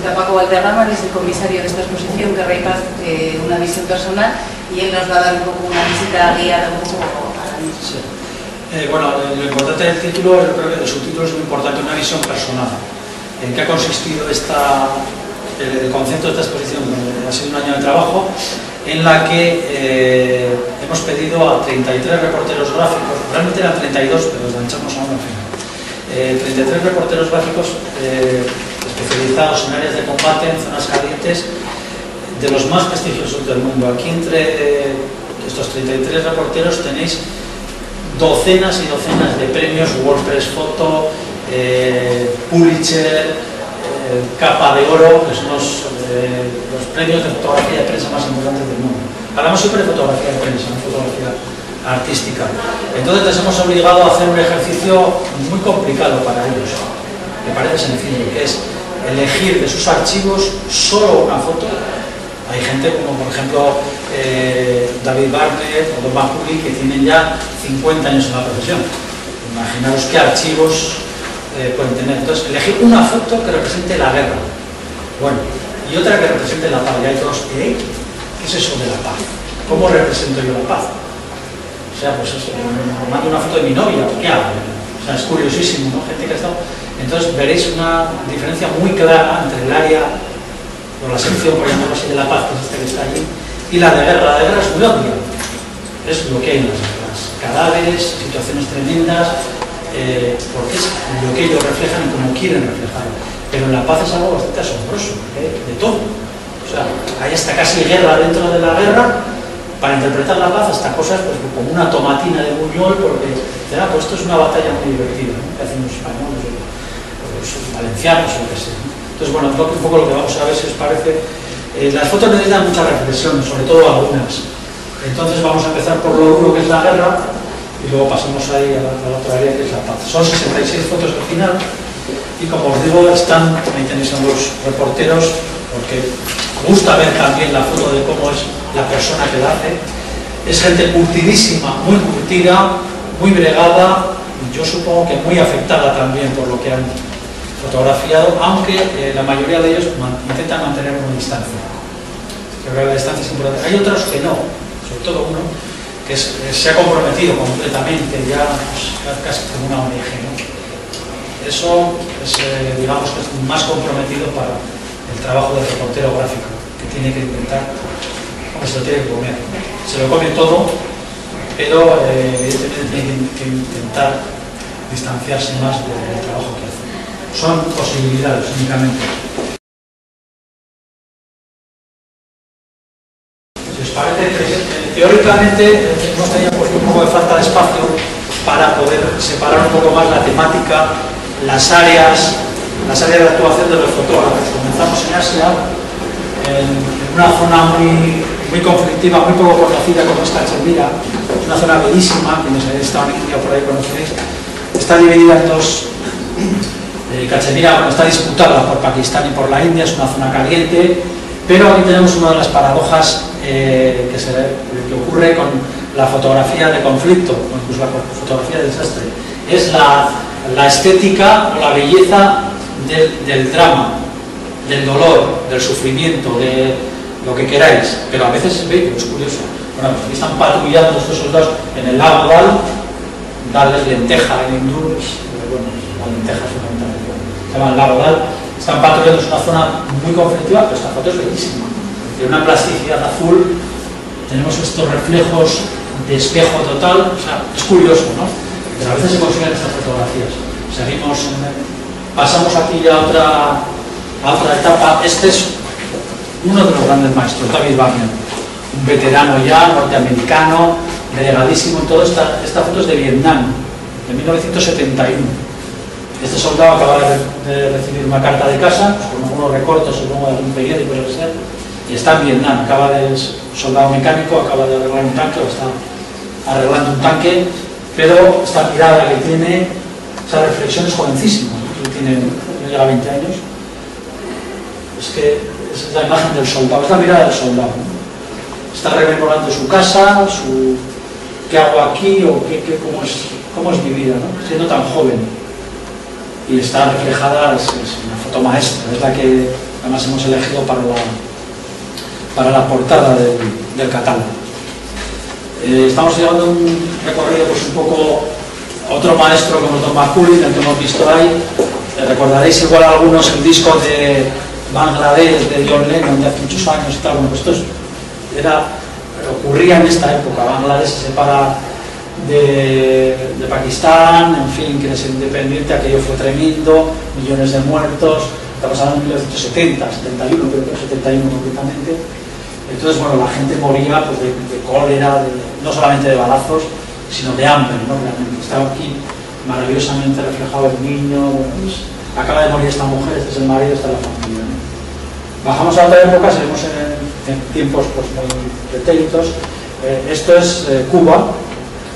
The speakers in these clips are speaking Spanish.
presenta Paco Valderrama, es el comisario de esta exposición que repasa una visión personal, y él nos va a dar un poco una visita guiada un poco a la misma. Sí. Bueno, lo importante del título, yo creo que el subtítulo es muy importante, una visión personal. ¿En qué ha consistido el concepto de esta exposición? Ha sido un año de trabajo en la que hemos pedido a 33 reporteros gráficos, realmente eran 32, pero enganchamos a uno al final. 33 reporteros gráficos especializados en áreas de combate, en zonas calientes, de los más prestigiosos del mundo. Aquí entre estos 33 reporteros tenéis docenas y docenas de premios, WordPress Photo, Pulitzer, Capa de Oro, que son los premios de fotografía de prensa más importantes del mundo. Hablamos siempre de fotografía de prensa, no fotografía artística. Entonces les hemos obligado a hacer un ejercicio muy complicado para ellos, que parece sencillo, que es elegir de sus archivos solo una foto. Hay gente como, por ejemplo, David Barnett o Don Mahuli, que tienen ya 50 años en la profesión. Imaginaos qué archivos pueden tener. Entonces, elegir una foto que represente la guerra, bueno, y otra que represente la paz. Y hay todos, ¿qué es eso de la paz? ¿Cómo represento yo la paz? O sea, pues eso, me mando una foto de mi novia, ¿qué hago? O sea, es curiosísimo, ¿no? Gente que ha estado... Entonces, veréis una diferencia muy clara entre el área, por la sección, por llamarlo así, de la paz, que es este que está allí, y la de guerra. La de guerra es muy obvia, es lo que hay en las guerras, cadáveres, situaciones tremendas, porque es lo que ellos reflejan y como quieren reflejarlo. Pero en la paz es algo bastante asombroso, de todo. O sea, hay hasta casi guerra dentro de la guerra, para interpretar la paz, hasta cosas pues, como una tomatina de Buñol, porque pues esto es una batalla muy divertida, ¿no? Que hacen los españoles, los valencianos o lo que sea, ¿no? Entonces, bueno, un poco lo que vamos a ver si os parece. Las fotos necesitan mucha reflexión, sobre todo algunas. Entonces vamos a empezar por lo duro que es la guerra y luego pasamos ahí a la otra área que es la paz. Son 66 fotos al final y, como os digo, ahí tenéis a los reporteros, porque gusta ver también la foto de cómo es la persona que la hace. Es gente curtidísima, muy curtida, muy bregada, y yo supongo que muy afectada también por lo que han fotografiado, aunque la mayoría de ellos intentan mantener una distancia. Creo que la distancia es importante. Hay otros que no, sobre todo uno que se ha comprometido completamente, ya pues, casi como una ONG, ¿no? Eso es, digamos que es más comprometido para el trabajo del reportero gráfico, que tiene que intentar, hombre, se lo tiene que comer. Se lo come todo, pero evidentemente tiene que intentar distanciarse más del trabajo que hace. Son posibilidades únicamente. Si os parece, teóricamente hemos tenido pues, un poco de falta de espacio para poder separar un poco más la temática, las áreas de actuación de los fotógrafos. Comenzamos en Asia, en una zona muy conflictiva, muy poco conocida como es Cachemira. Es una zona bellísima, quienes habéis estado en India por ahí conocéis. Está dividida en dos. Cachemira, bueno, está disputada por Pakistán y por la India, es una zona caliente, pero aquí tenemos una de las paradojas que ocurre con la fotografía de conflicto, o incluso la fotografía de desastre. Es la estética o la belleza del drama, del dolor, del sufrimiento, de lo que queráis, pero a veces es bello, es curioso. Bueno, pues aquí están patrullando estos soldados en el lago Dal, Dal es lenteja en hindú, bueno, la lenteja fundamentalmente. Se llama el lago Dal, están patrullando, es una zona muy conflictiva, pero esta foto es bellísima. Tiene una plasticidad azul, tenemos estos reflejos de espejo total, o sea, es curioso, ¿no? Pero a veces se consiguen estas fotografías. Seguimos, pasamos aquí ya a otra etapa. Este es uno de los grandes maestros, David Barnett, un veterano ya, norteamericano, delegadísimo en todo. Esta foto es de Vietnam, de 1971. Este soldado acaba de recibir una carta de casa, pues, con algunos recortes, supongo, de algún periódico, lo que sea, y está en Vietnam, soldado mecánico, acaba de arreglar un tanque, o está arreglando un tanque, pero esta mirada que tiene, esa reflexión es jovencísima, no llega a 20 años, es que es la imagen del soldado, es la mirada del soldado, ¿no? Está rememorando su casa, qué hago aquí, o cómo es mi vida, ¿no? Siendo tan joven. Y está reflejada, es una foto maestra, es la además hemos elegido para la portada del catálogo. Estamos llevando un recorrido pues un poco otro maestro como Tom McCulley, el que hemos visto ahí. Recordaréis igual algunos el disco de Bangladesh de John Lennon de hace muchos años y tal. Bueno, pues esto ocurría en esta época. Bangladesh se separa de Pakistán, en fin, quiere ser independiente, aquello fue tremendo, millones de muertos, está pasando en 1970, 71, creo que 71 concretamente. Entonces, bueno, la gente moría pues, de cólera, no solamente de balazos, sino de hambre, ¿no? Realmente estaba aquí maravillosamente reflejado el niño, bueno, pues, acaba de morir esta mujer, este es el marido, esta es la familia, ¿no? Bajamos a otra época, seguimos en tiempos pues, muy pretéritos. Esto es Cuba,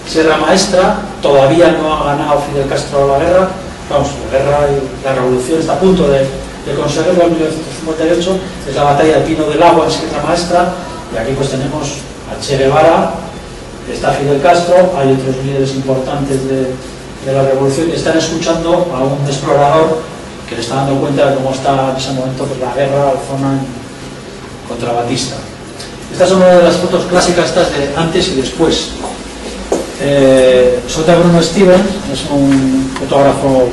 Sierra Maestra, todavía no ha ganado Fidel Castro la guerra, vamos, la guerra y la revolución está a punto de conseguirlo en 1958, es la batalla de Pino del Agua en Sierra Maestra, y aquí pues tenemos a Che Guevara, está Fidel Castro, hay otros líderes importantes de la revolución y están escuchando a un explorador que le está dando cuenta de cómo está en ese momento pues, la guerra, la zona contra Batista. Estas son una de las fotos clásicas estas de antes y después. Sota Bruno Stevens es un fotógrafo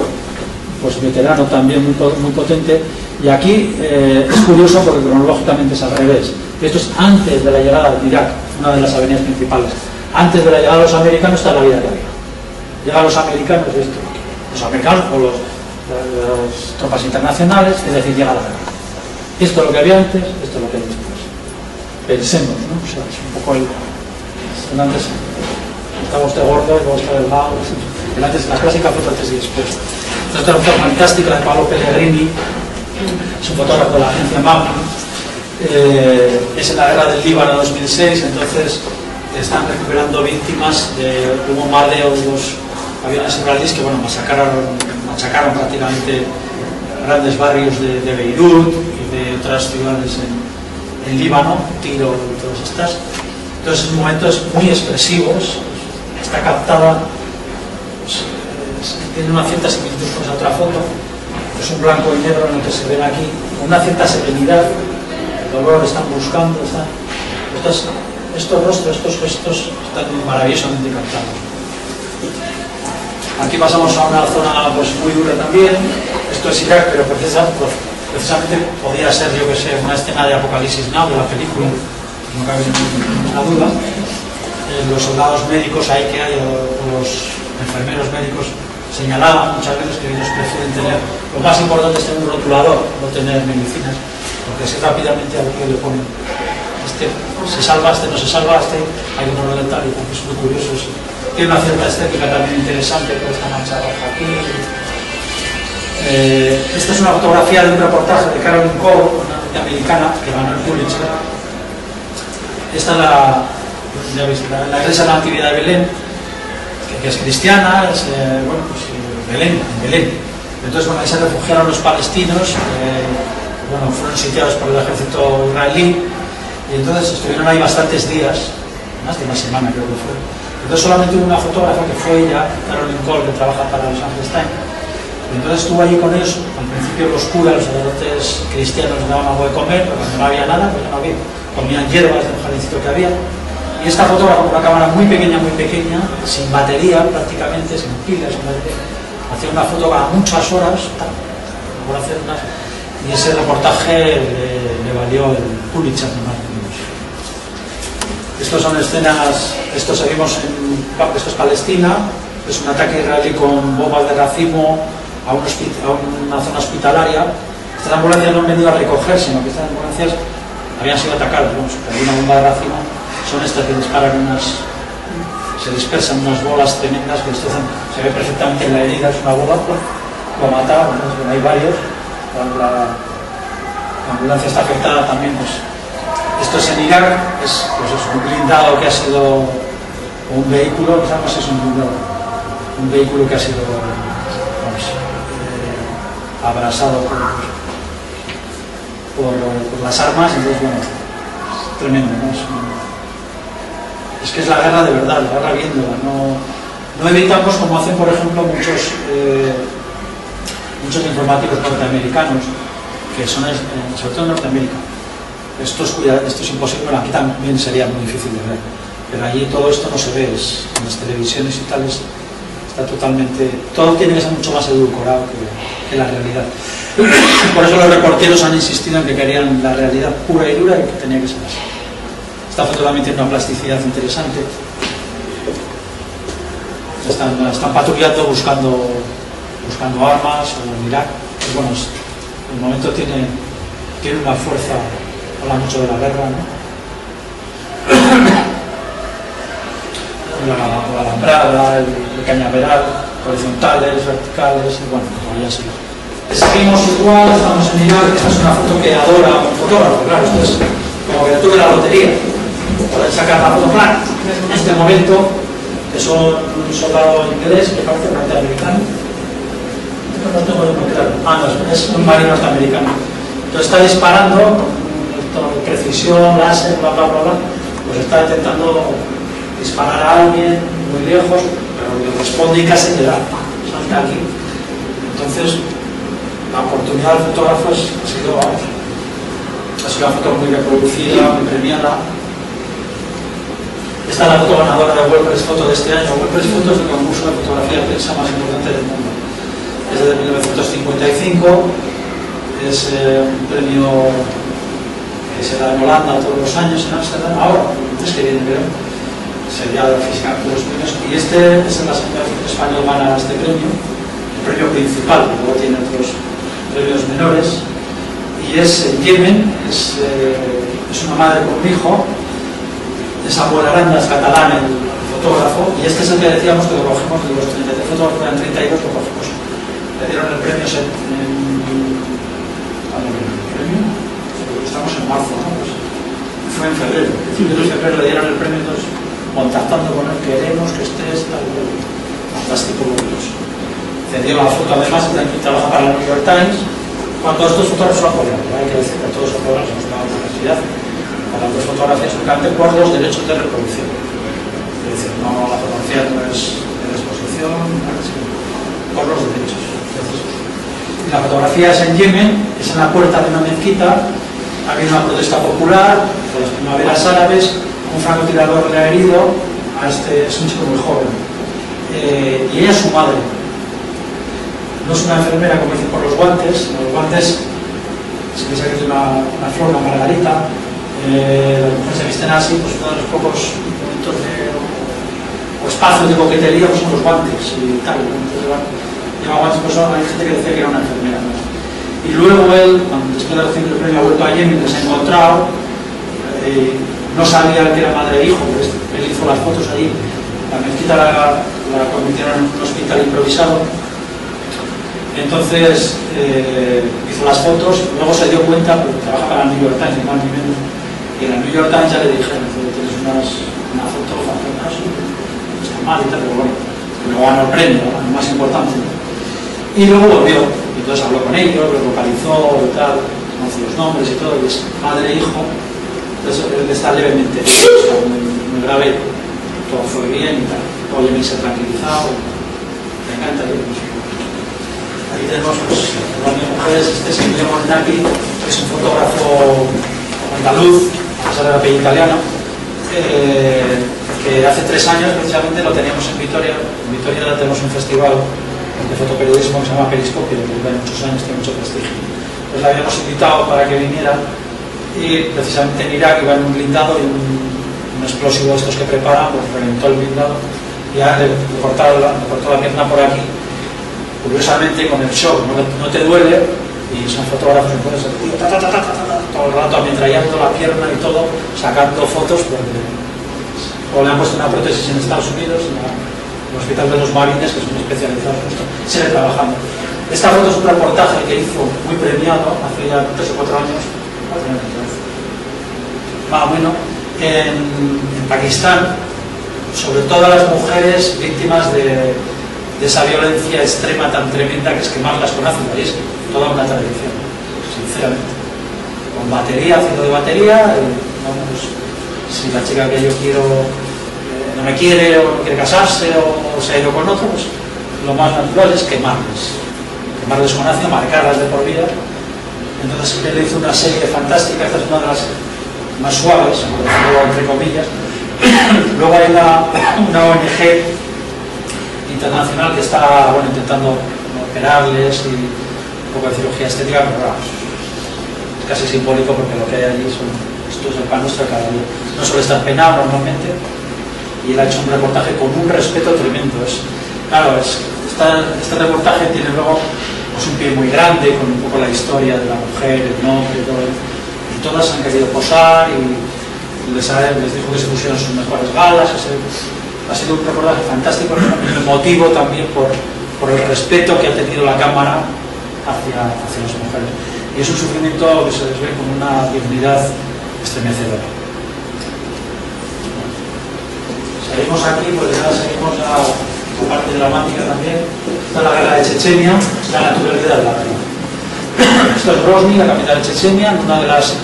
pues, veterano también muy potente, y aquí es curioso porque cronológicamente es al revés. Esto es antes de la llegada de Irak, una de las avenidas principales. Antes de la llegada de los americanos está la vida que había. Llegan los americanos, los americanos o las tropas internacionales, es decir, llega la guerra. Esto es lo que había antes, esto es lo que hay después. Pensemos, ¿no? O sea, es un poco el antes. Está usted gordo y luego está delgado. El antes, la clásica foto antes y después. Esta es otra foto fantástica de Paolo Pellegrini, es un fotógrafo de la agencia MAP. Es en la guerra del Líbano 2006, entonces están recuperando víctimas de un bombardeo de los aviones israelíes que bueno, machacaron prácticamente grandes barrios de Beirut y de otras ciudades en Líbano, Tiro y todas estas. Entonces en momentos muy expresivos, está captada, pues, tiene una cierta similitud con esa otra foto, es un blanco y negro en el que se ven aquí una cierta serenidad, el dolor están buscando, estos rostros, estos gestos están maravillosamente captados. Aquí pasamos a una zona pues, muy dura también. Esto es Irak, pero precisamente podría ser, yo que sé, una escena de Apocalipsis Now, de la película, no cabe ninguna duda. Los soldados médicos ahí que hay, o los enfermeros médicos, señalaban muchas veces que ellos prefieren tener, lo más importante es tener un rotulador, no tener medicinas, porque si rápidamente al que le ponen se salva, no se salva, hay que ponerlo letal, y es muy curioso. Tiene una cierta estética también interesante por esta mancha roja aquí. Esta es una fotografía de un reportaje de Carolyn Cole, una americana que ganó el Pulitzer. Esta es la iglesia de la Natividad de Belén, que es cristiana, es, bueno, pues, Belén. Entonces, bueno, ahí se refugiaron los palestinos, bueno, fueron sitiados por el ejército israelí, y entonces estuvieron ahí bastantes días, más de una semana creo que fue. Entonces solamente hubo una fotógrafa que fue ella, Carolyn Cole, que trabaja para Los Angeles Times. Entonces estuvo allí con ellos. Al principio los curas, los sacerdotes cristianos les daban algo de comer, pero cuando no había nada, pues no había. Comían hierbas de un jardincito que había. Y esta fotógrafa con una cámara muy pequeña, sin batería prácticamente, sin pilas, sin batería, hacía una foto a muchas horas, por hacer unas, y ese reportaje le valió el Pulitzer, no más. Estos son escenas, esto es Palestina, es un ataque israelí con bombas de racimo a una zona hospitalaria. Estas ambulancias no han venido a recoger, sino que estas ambulancias habían sido atacadas, por una bomba de racimo. Son estas que disparan se dispersan unas bolas tremendas que destrozan, se ve perfectamente en la herida, es una bola, lo mata, hay varios. La ambulancia está afectada también, pues. Esto es en Irak, es un blindado que ha sido un vehículo, no sé si es un blindado, un vehículo que ha sido abrasado por las armas. Entonces, bueno, es tremendo, ¿no? Es que es la guerra de verdad, la guerra viéndola, no evitamos como hacen, por ejemplo, muchos informáticos norteamericanos, que son sobre todo en Norteamérica. Esto es imposible, bueno, aquí también sería muy difícil de ver, pero allí todo esto no se ve, en las televisiones y tal está totalmente, todo tiene que ser mucho más edulcorado que la realidad. Por eso los reporteros han insistido en que querían la realidad pura y dura y que tenía que ser así. Esta foto también tiene una plasticidad interesante. Están patrullando buscando armas o Irak. Pues bueno, el momento tiene una fuerza, habla mucho de la guerra, ¿no? La alambrada, el cañaveral, horizontales, verticales, y bueno, todavía sí. Seguimos igual, estamos en Irak. Esta es una foto que adora un fotógrafo, claro, esto es como que tú de la lotería, poder sacar la foto plana. En este momento, que son un soldado inglés, que parece norteamericano, no tengo muy claro, no, es un marino norteamericano. Entonces está disparando con precisión, láser, bla bla bla bla, pues está intentando disparar a alguien muy lejos, pero le responde y casi le da, salta aquí. Entonces la oportunidad del fotógrafo ha sido una foto muy reproducida, muy premiada. Esta es la foto ganadora de WordPress Photo de este año. WordPress Photo es el concurso de fotografía de prensa más importante del mundo. Es de 1955, es un premio que se da en Holanda todos los años, en Ámsterdam, ahora, es que viene, pero sería física de los premios. Y este es en la segunda vez que España gana este premio, el premio principal, que luego tiene otros premios menores, y es en Yemen, es una madre con un hijo, es Abuela Aranda, es catalán el fotógrafo, y este es el que decíamos que lo cogemos de los 33 fotógrafos, eran 32, lo cogemos. Le dieron el premio estamos en marzo, ¿no? Pues fue en febrero, el 5 de febrero le dieron el premio, entonces contactando con él, queremos que estés tal, fantástico, glorioso. Cedió la foto, además, aquí trabaja para el New York Times. Cuando estos fotógrafos lo apoyan, hay que decir que todos los fotógrafos nos dan una cantidad para las dos fotografías únicamente por los derechos de reproducción. Es decir, no, la fotografía no es de exposición, sino por los derechos. Y la fotografía es en Yemen, es en la puerta de una mezquita. Ha habido una protesta popular de las primaveras árabes, un francotirador le ha herido a es un chico muy joven, y ella es su madre. No es una enfermera, como dicen por los guantes se piensa que es una flor, una margarita. Las mujeres se visten así, pues uno de los pocos momentos o espacios de coquetería pues son los guantes y tal. Entonces, lleva guantes, pues hay gente que decía que era una enfermera, ¿no? Y luego él, después de recibir el premio, ha vuelto a Yemen, les ha encontrado, no sabía que era madre e hijo, pues él hizo las fotos allí, la mezquita la convirtieron en un hospital improvisado. Entonces hizo las fotos, luego se dio cuenta, porque trabaja para el New York Times, ni más ni menos, y en el New York Times ya le dijeron, tienes una foto fantástica, está mal y tal, pero bueno, luego ganó el premio, ¿no? Lo más importante. Y luego volvió, y entonces habló con ellos, los localizó y tal, conoció los nombres y todo, y es madre e hijo. Entonces él está levemente, está muy grave, todo fue bien y tal, todo bien, se ha tranquilizado, me encanta. Aquí tenemos pues, las mujeres, este es Guillermo Naki, que es un fotógrafo andaluz, a pesar del apellido italiano, que hace 3 años precisamente lo teníamos en Vitoria. En Vitoria tenemos un festival de fotoperiodismo que se llama Periscopio, que lleva muchos años, tiene mucho prestigio. Entonces la habíamos invitado para que viniera, y precisamente en Irak iba en un blindado y un explosivo de estos que preparan, pues reventó el blindado y ya le cortó la pierna por aquí. Curiosamente con el shock no te duele, y son fotógrafos que pueden ser todo el rato ametrallando la pierna y todo, sacando fotos, porque o le han puesto una prótesis en Estados Unidos, en el Hospital de los Marines, que son especializados en esto, sigue trabajando. Esta foto es un reportaje que hizo muy premiado hace ya 3 o 4 años, más o menos, en Pakistán, sobre todas las mujeres víctimas de esa violencia extrema tan tremenda que es quemarlas con ácido, y es toda una tradición, sinceramente. Con batería, haciendo de batería, vamos, si la chica que yo quiero no me quiere o no quiere casarse o se ha ido con otro, pues lo más natural es quemarles con ácido, marcarlas de por vida, Entonces él hizo una serie fantástica, esta es una de las más suaves, por decirlo entre comillas. Luego hay una ONG internacional que está intentando operarles y un poco de cirugía estética, pero es casi simbólico porque lo que hay allí son estos del pan nuestro de cada día. No suele estar penado normalmente y él ha hecho un reportaje con un respeto tremendo. Este reportaje tiene luego un pie muy grande con un poco la historia de la mujer, el nombre, todo, y todas han querido posar y les dijo que se pusieron sus mejores galas. Ha sido un reportaje fantástico, emotivo también por el respeto que ha tenido la cámara hacia las mujeres, y es un sufrimiento que se les ve con una dignidad estremecedora. Seguimos aquí, pues ya seguimos la parte dramática también. Está la guerra de Chechenia, la naturalidad de la guerra. Esto es Grozny, la capital de Chechenia, en una de las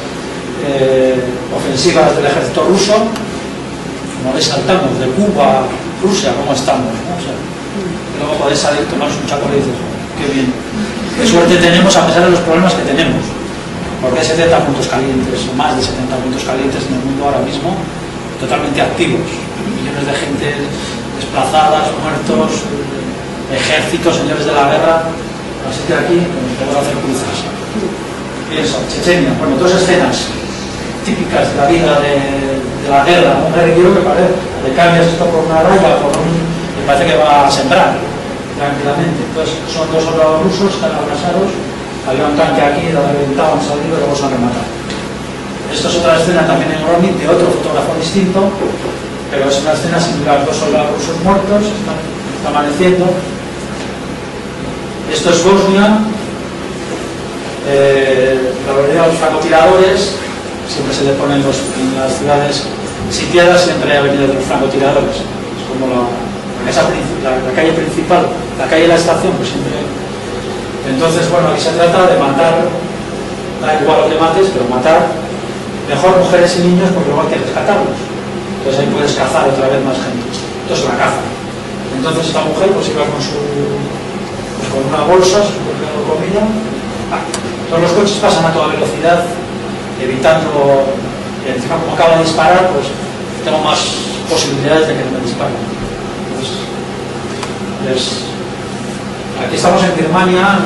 ofensivas del ejército ruso. Como veis, saltamos de Cuba a Rusia, ¿cómo estamos? ¿No? O sea, luego podéis salir, tomaros un chaco y dices, qué bien, qué suerte tenemos a pesar de los problemas que tenemos, porque hay 70 puntos calientes, o más de 70 puntos calientes en el mundo ahora mismo, totalmente activos, millones de gente desplazadas, muertos, ejércitos, señores de la guerra. Así que aquí podemos hacer cruces. Pienso, Chechenia, bueno, dos escenas típicas de la vida de la guerra. Un guerrillero que le cambias esto por una raya, me parece que va a sembrar tranquilamente. Entonces son dos soldados rusos, están abrasados, había un tanque aquí, lo han reventado, han salido y luego se han rematado. Esto es otra escena también en Grozny de otro fotógrafo distinto, pero es una escena similar, dos soldados rusos muertos, está amaneciendo. Esto es Bosnia, la mayoría de los francotiradores, siempre se le ponen en las ciudades sitiadas, siempre ha venido de los francotiradores. Es como la calle principal, la calle de la estación, pues siempre. Entonces, bueno, aquí se trata de matar, da igual lo que mates, pero matar mejor mujeres y niños porque luego hay que rescatarlos. Entonces ahí puedes cazar otra vez más gente. Esto es la caza. Entonces esta mujer pues iba con una bolsa, su propia comida. Todos los coches pasan a toda velocidad, evitando, encima como acaba de disparar, pues tengo más posibilidades de que no me disparen. Entonces, aquí estamos en Birmania,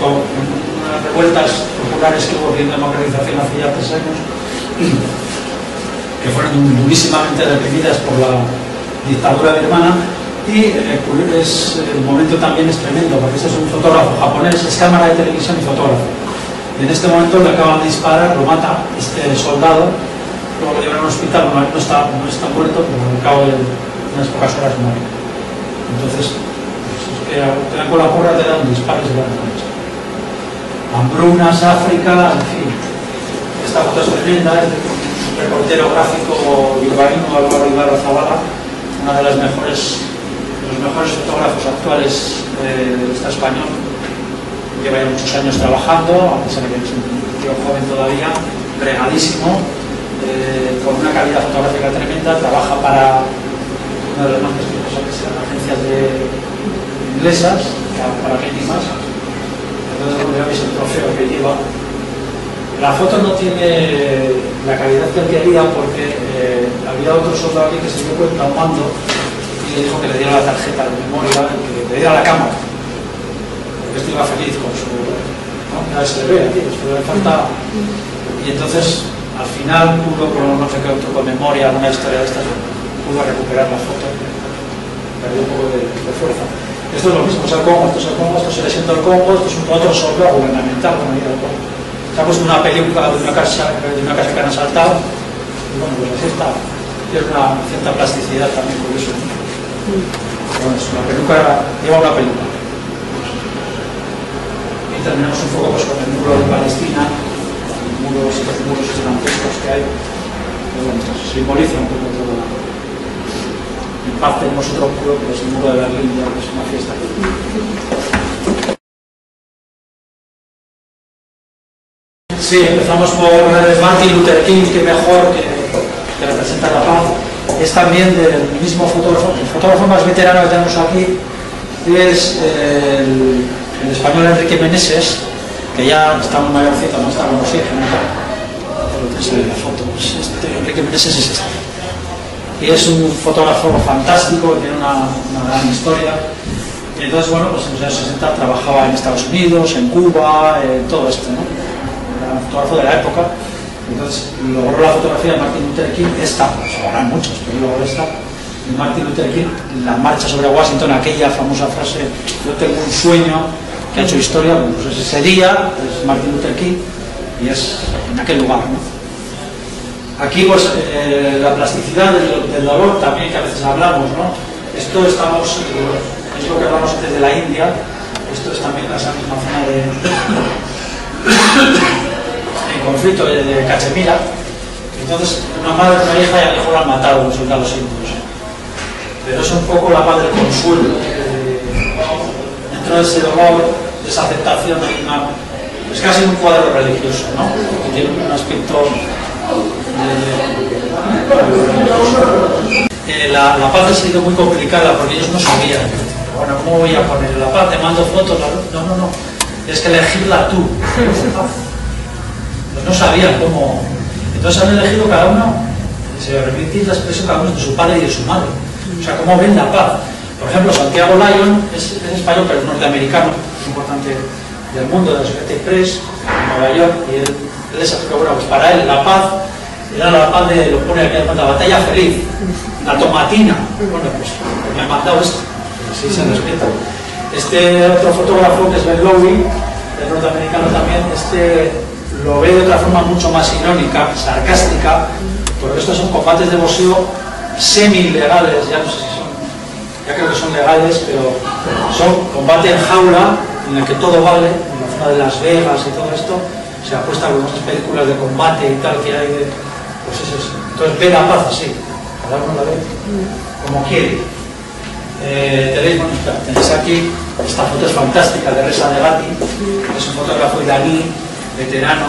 con unas revueltas populares que hubo en democratización hace ya 3 años, que fueron durísimamente reprimidas por la dictadura birmana, y el momento también es tremendo, porque este es un fotógrafo japonés, es cámara de televisión y fotógrafo. Y en este momento le acaban de disparar, lo mata este soldado, luego lo llevan a un hospital, no está muerto, pero al cabo de unas pocas horas muere. Entonces, te dan con la porra, te dan un disparo y se van a morir. Hambrunas, África, en fin. Esta foto es tremenda, es de un reportero gráfico bilbaíno, Álvaro Zavala, una de los mejores fotógrafos actuales del Estado español. Lleva ya muchos años trabajando, a pesar de que es un tío joven todavía, regadísimo, con una calidad fotográfica tremenda. Trabaja para una de las más prestigiosas que sean agencias inglesas, para Getty más. Entonces, como veis el trofeo que lleva. La foto no tiene la calidad que él quería porque había otro soldado aquí que se dio cuenta, un mando, y le dijo que le diera la tarjeta de memoria, que le diera la cámara, porque este iba feliz con su... ¿no? Ya se le ve aquí, después le falta... Y entonces, al final, pudo, por no sé qué otro con memoria, alguna historia de estas, pudo recuperar la foto, perdió un poco de fuerza. Esto es lo mismo, es el Congo, esto es el Congo, esto es el desierto del Congo, esto es un otro soldado gubernamental con el Congo. Se ha puesto una película de una casa que han asaltado, y bueno, pues así está. Tiene una cierta plasticidad también por eso. Bueno, es una peluca, lleva una peluca. Y terminamos un poco pues, con el muro de Palestina, estos muros gigantescos que hay. Pero bueno, simboliza un poco todo. En paz tenemos otro muro, que es el muro de Berlín, ya que es una fiesta. Sí, empezamos por Martin Luther King, que mejor que representa la paz. Es también del mismo fotógrafo. El fotógrafo más veterano que tenemos aquí es el español Enrique Meneses, que aunque ya está muy mayorcito, no está con oxígeno. Pero se ve la foto, pues Enrique Meneses es este. Y es un fotógrafo fantástico, tiene una gran historia. Y entonces, bueno, pues en los años 60 trabajaba en Estados Unidos, en Cuba, todo esto, ¿no? Era un fotógrafo de la época. Entonces logró la fotografía de Martin Luther King, esta, pues habrá muchos, pero logró esta, de Martin Luther King, la marcha sobre Washington, aquella famosa frase, yo tengo un sueño, que ha hecho historia, pues ese día es Martin Luther King y es en aquel lugar, ¿no? Aquí pues la plasticidad del dolor también, que a veces hablamos, ¿no? Esto estamos, es lo que hablamos antes de la India, esto es también esa misma zona de conflicto de Cachemira. Entonces una madre y una hija y a lo mejor han matado a los soldados indios, pero es un poco la paz del consuelo, dentro de ese dolor, de esa aceptación, es casi un cuadro religioso, ¿no? Que tiene un aspecto la paz ha sido muy complicada porque ellos no sabían. Bueno, ¿cómo voy a poner la paz? Te mando fotos. No. Tienes que elegirla tú. Pues no sabían cómo. Entonces han elegido cada uno, se repite la expresión, cada uno de su padre y de su madre. O sea, cómo ven la paz. Por ejemplo, Santiago Lyon es español, pero es norteamericano, es importante del mundo, de la Associated Press, en Nueva York, y él es así que, bueno, pues para él la paz era la paz de, lo pone aquí, la batalla feliz, la tomatina. Bueno, pues me han mandado esto, así se respeta. Este otro fotógrafo, que es Ben Lowy, el norteamericano también, lo ve de otra forma mucho más irónica, sarcástica, porque estos son combates de boxeo semi-legales, ya no sé si son, ya creo que son legales, pero son combate en jaula, en el que todo vale, en la zona de Las Vegas y todo esto, se apuesta con estas películas de combate y tal que hay de, pues es eso. Entonces ve la paz así, cada uno la ve como quiere. Tenéis aquí, esta foto es fantástica de Reza Negati, es un fotógrafo iraní, veterano,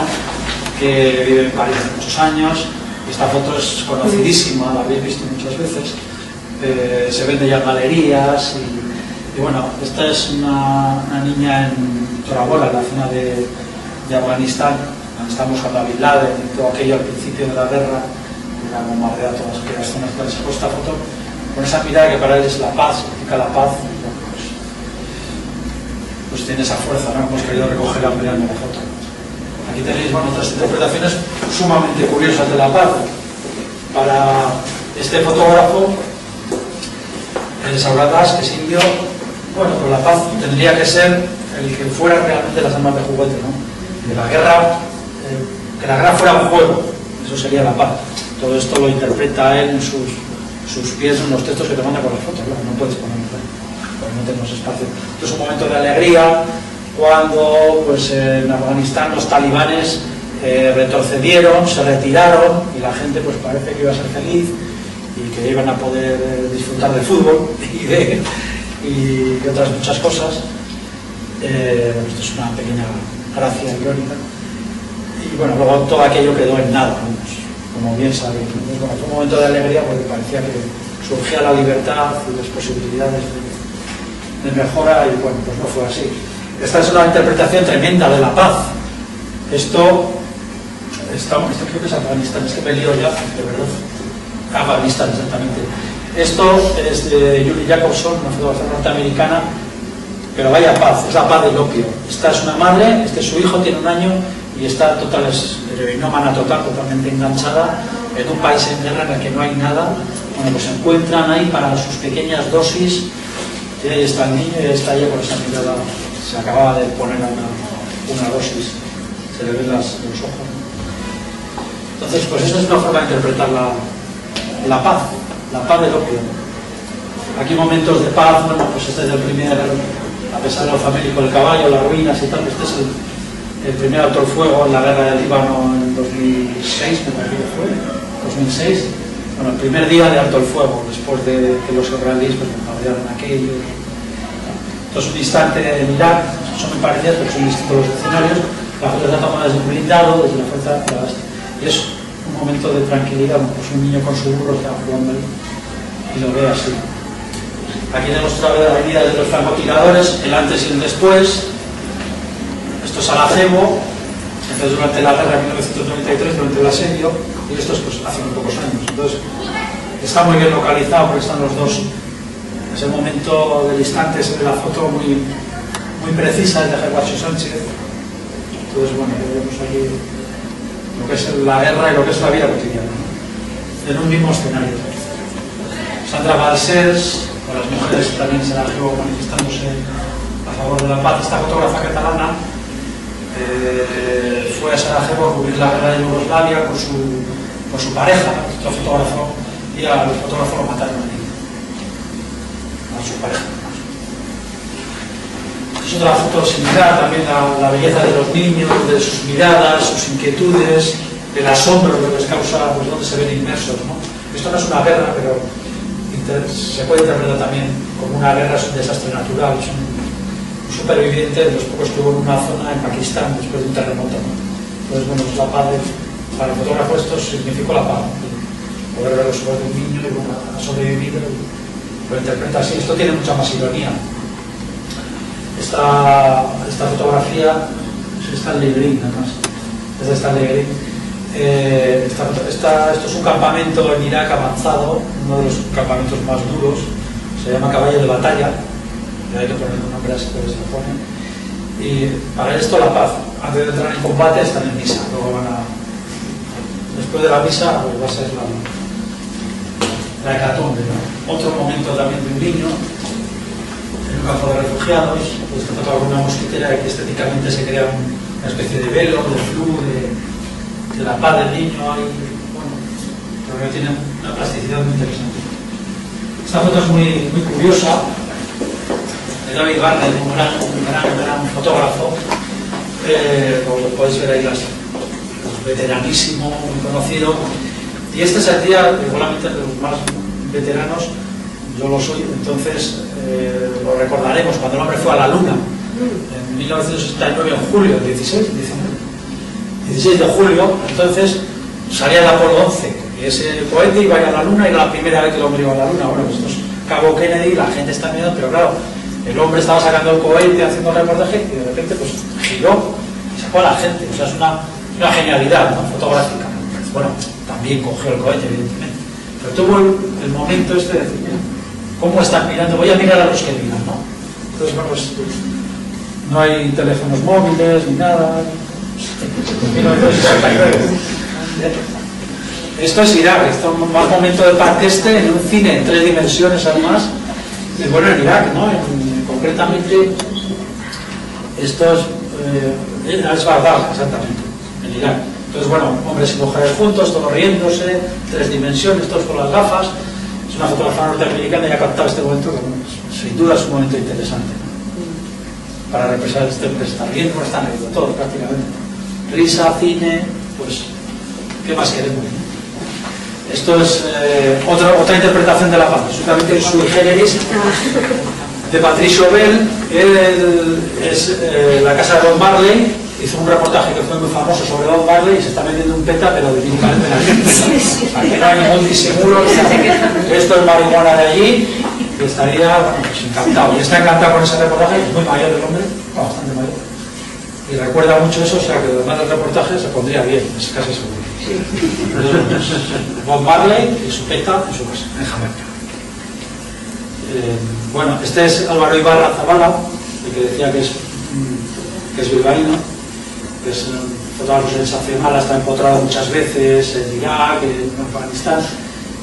que vive en París hace muchos años. Esta foto es conocidísima, la habéis visto muchas veces, se vende ya en galerías y bueno, esta es una niña en Torabola, en la zona de Afganistán, donde están buscando a Bin Laden y todo aquello al principio de la guerra, la bombardea todas aquellas zonas donde se ha puesto esta foto, con esa mirada que para él es la paz, significa la paz, pues tiene esa fuerza, ¿no? Hemos querido recoger ampliando la foto. Aquí tenéis, bueno, otras interpretaciones sumamente curiosas de la paz. Para este fotógrafo, el Sauradas, que es indio, bueno, pues la paz tendría que ser el que fuera realmente las armas de juguete, ¿no? De la guerra, que la guerra fuera un juego, eso sería la paz. Todo esto lo interpreta él en sus pies, en los textos que te manda con las fotos, claro, no puedes ponerlo, porque no tenemos espacio. Esto es un momento de alegría, cuando pues, en Afganistán los talibanes retrocedieron, se retiraron y la gente pues parece que iba a ser feliz y que iban a poder disfrutar del fútbol y de otras muchas cosas. Esto es una pequeña gracia irónica y bueno, luego todo aquello quedó en nada, como bien sabéis. Bueno, fue un momento de alegría porque parecía que surgía la libertad y las posibilidades de mejora y bueno, pues no fue así. Esta es una interpretación tremenda de la paz. Esto creo que es Afganistán, es que me lío ya, de verdad. Afganistán, exactamente. Esto es de Julie Jacobson, una fotógrafa norteamericana, pero vaya paz, es la paz del opio. Esta es una madre, este es su hijo, tiene 1 año y está total, es heroinómana total, totalmente enganchada en un país en guerra en el que no hay nada. Bueno, pues se encuentran ahí para sus pequeñas dosis y ahí está el niño y está ella con esa mirada. Se acababa de poner una dosis, se le ven los ojos. Entonces, pues esa es una forma de interpretar la paz del opio. Aquí momentos de paz, bueno, pues este es el primer, a pesar de lo famélico del caballo, las ruinas y tal, este es el primer alto el fuego en la guerra del Líbano en 2006, me parece que fue, 2006. Bueno, el primer día de alto el fuego, después de que los israelíes pues bombardearon aquello. Esto es un instante en Irak, son muy parecidas, pero son distintos los escenarios. La foto está tomada desde un blindado, desde la fuerza de la base. Y es un momento de tranquilidad, pues un niño con su burro está jugando ahí y lo ve así. Aquí tenemos otra vez la venida de los francotiradores, el antes y el después. Esto es Sarajevo, entonces durante la guerra de 1993, durante el asedio, y esto es pues, hace muy pocos años. Entonces está muy bien localizado porque están los dos. Es el momento del instante, se ve la foto muy precisa de Gervasio Sánchez. Entonces, bueno, vemos aquí lo que es la guerra y lo que es la vida cotidiana, ¿no? En un mismo escenario. Sandra Balsers, con las mujeres también en Sarajevo manifestándose a favor de la paz. Esta fotógrafa catalana fue a Sarajevo a cubrir la guerra de Yugoslavia con su pareja, otro fotógrafo, y al fotógrafo lo mataron allí. A su pareja. Es otra foto similar, también la belleza de los niños, de sus miradas, sus inquietudes, el asombro que les causa, pues donde se ven inmersos, ¿no? Esto no es una guerra, pero se puede interpretar también como una guerra, es un desastre natural, es un superviviente de los pocos que hubo en una zona en Pakistán después de un terremoto, ¿no? Entonces, bueno, es la paz para el fotógrafo esto significó la paz, ¿no? Poder ver los ojos de un niño y bueno, ha sobrevivido, lo interpreta así. Esto tiene mucha más ironía. Esta fotografía es Stanley Green, además, es de Stanley Green. Esto es un campamento en Irak avanzado, uno de los campamentos más duros, se llama Caballo de Batalla, y hay que poner un nombre así, pero se lo pone. Y para esto la paz, antes de entrar en combate están en misa, luego después de la misa pues va a ser la hecatombe, ¿no? Otro momento también de un niño en un campo de refugiados, pues que toca una mosquitera y que estéticamente se crea una especie de velo, de flu, de la paz del niño, bueno, pero que tiene una plasticidad muy interesante. Esta foto es muy curiosa, de David Barnett, un gran fotógrafo, como podéis ver ahí, veteranísimo, muy conocido, y este es el día, igualmente de los más veteranos, yo lo soy, entonces lo recordaremos cuando el hombre fue a la luna, en 1969, en julio, 16 de julio, entonces salía el Apolo 11, y ese cohete iba a ir a la luna, y era la primera vez que el hombre iba a la luna. Bueno, pues esto es Cabo Kennedy, la gente está mirando, pero claro, el hombre estaba sacando el cohete, haciendo el reportaje, y de repente pues giró y sacó a la gente. O sea, es una genialidad, ¿no? Fotográfica. Bueno, también cogió el cohete, evidentemente, pero tuvo el momento este de decir, mira, ¿cómo están mirando? Voy a mirar a los que miran, ¿no? Entonces, bueno, pues no hay teléfonos móviles ni nada. 1969. Esto es Irak, esto es más momento de paz en un cine en 3 dimensiones además, y bueno, en Irak, ¿no? Concretamente, esto es Bagdad, exactamente, en Irak. Entonces, bueno, hombres y mujeres juntos, todos riéndose, 3 dimensiones, todos con las gafas. Es una fotografía norteamericana y ha captado este momento, que sin duda es un momento interesante, ¿no? Para representar este hombre, está riendo, no están riendo todos prácticamente. Risa, cine, pues, ¿qué más queremos? Esto es otra interpretación de la paz, absolutamente sui generis, de Patricio Bell. Él es la casa de Bob Marley, hizo un reportaje que fue muy famoso sobre Bob Marley y se está metiendo un peta, pero definitivamente la gente. Aquí no hay ningún disimulo, esto es marihuana de allí, y estaría, bueno, pues encantado. Y está encantado con ese reportaje, es muy mayor el hombre, bastante mayor. Y recuerda mucho eso, o sea que además del reportaje se pondría bien, es casi seguro. Bob Marley y su peta en su casa, en Jamaica. Bueno, este es Álvaro Ibarra Zavala, el que decía que es bilbaíno, que es un fotógrafo sensacional, ha estado empotrado muchas veces en Irak, en Afganistán,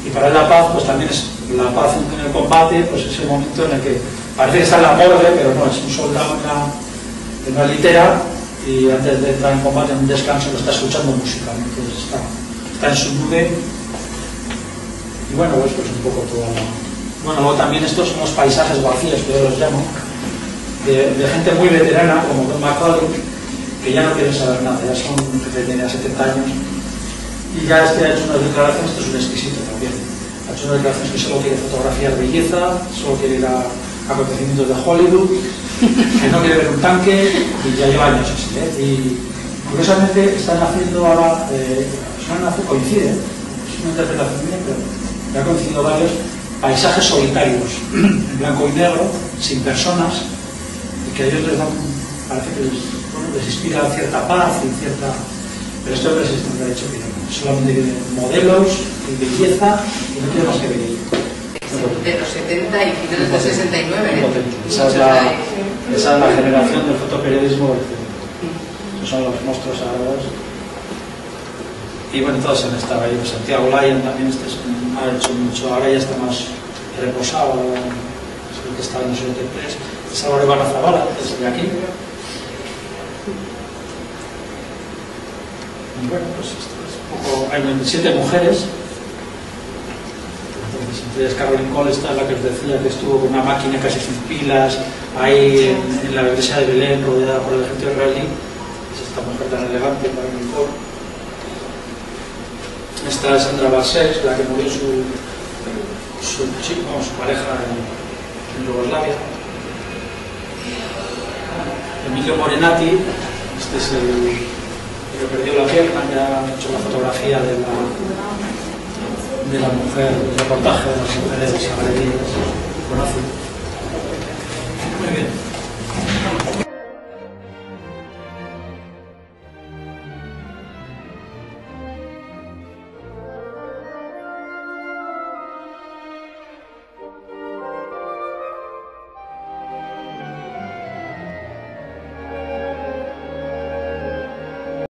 y para él la paz, pues también es la paz en el combate, pues es el momento en el que parece que está en la morgue, pero no, es un soldado en una litera, y antes de entrar en combate, en un descanso, lo está escuchando música, ¿no? Entonces está en su nube, y bueno, pues un poco toda la... Bueno, luego también estos son los paisajes vacíos, que yo los llamo, de gente muy veterana, como Don Macaulay, que ya no quieren saber nada, ya son que tienen 70 años, y ya ha hecho unas declaraciones, esto es un exquisito también, ha hecho unas declaraciones que solo quiere fotografiar belleza, solo quiere ir a acontecimientos de Hollywood, que no quiere ver un tanque, y ya lleva años así, ¿eh? Y curiosamente están haciendo ahora, coincide, es una interpretación mía, pero ya han coincidido varios paisajes solitarios, en blanco y negro, sin personas, y que a ellos les dan, parece que les pone les inspira cierta paz y cierta... Pero esto no existe un derecho que solamente modelos y belleza y no tiene más que venir. De los 70 y finales del 69. Esa es la generación del fotoperiodismo, que son los monstruos sagrados. Y bueno, todos han estado ahí. Santiago Lyon también ha hecho mucho, ahora ya está más reposado, es el que está en los 73. Salvador Iván Zavala, que es de aquí. Y bueno, pues esto es un poco... Hay 27 mujeres. Entonces, entre ellas Caroline Cole, esta es la que os decía que estuvo con una máquina casi sin pilas, ahí en la iglesia de Belén, rodeada por el ejército israelí. Es esta mujer tan elegante, Caroline Cole. Esta es Sandra Balsés, la que murió su pareja en Yugoslavia. Emilio Morenati, este es el que perdió la pierna, ya ha hecho la fotografía de la mujer, el reportaje de las mujeres agredida con azul.